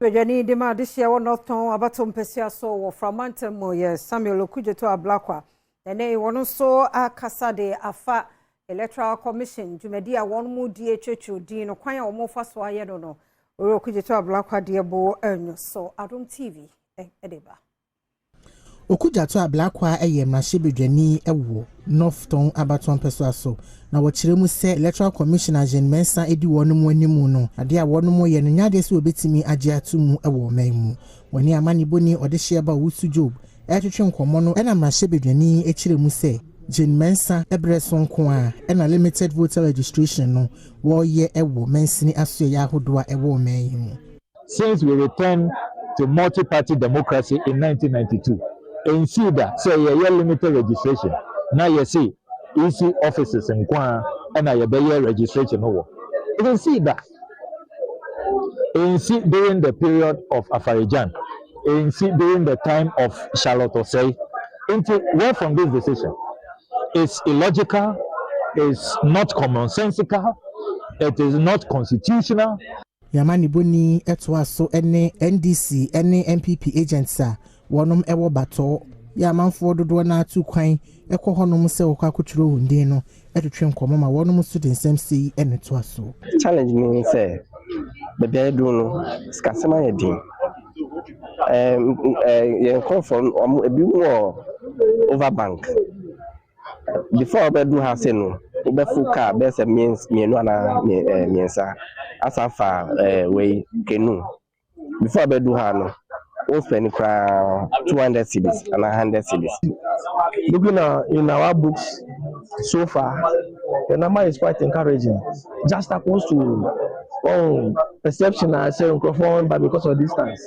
Bejani dema this year one northton abatom pesia so wo framantam mo ye Samuel Okujeto Ablakwa ene wono so akasa de afa electoral commission jumedi a won mu die chechu din no kwan a wo fa so aye no Okujeto Ablakwa de bo enyo so Adom TV edeba Okujeto Ablakwa eye mrahye ewo northton abatom pesia so na wo kire mu se electoral commissioner Jean Mensa edi wonu mu animu no ade a wonu mu ye no nyade se obetimi age atumu ewo man mu woni amani boni ode hye wusu job etwetwe nkomo no ena mrahye bedwani ekire mu se Jean Mensa ebreso nko a ena limited voter registration no wo ye ewo mensini aso ya hodoa ewo man mu. Since we returned to multi-party democracy in 1992 and see that say ye limited registration now you see EC offices in Kwan and I be registration over. You can see that. And see during the period of Afarijan, and see during the time of Charlotte Osei, where from this decision? It's illogical, it's not commonsensical, it is not constitutional. Yamani Boni etwa so ene NDC ene MPP agents a wonom ewo bato ya manfo dodo na atu kwan ekọ honom se okwa akoturo hunde no etwetwe nkomo ma wonom student SMC ene to aso challenge me say be be do no skasema ye din ye confirm ebi wo over bank before be do ha say no be full car be say mienu ana miensa asafa we kenu before be do ha no we spend 200 cedis and 100 cedis. Looking in our books so far, the number is quite encouraging. Just opposed to perception I say perform, but because of distance.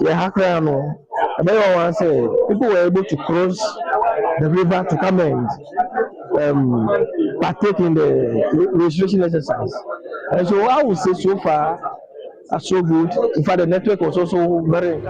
Yeah, Hakrano. Everyone say people were able to cross the river to come and partake in the registration exercise. And so I would say so far, so good. In fact, the network was also very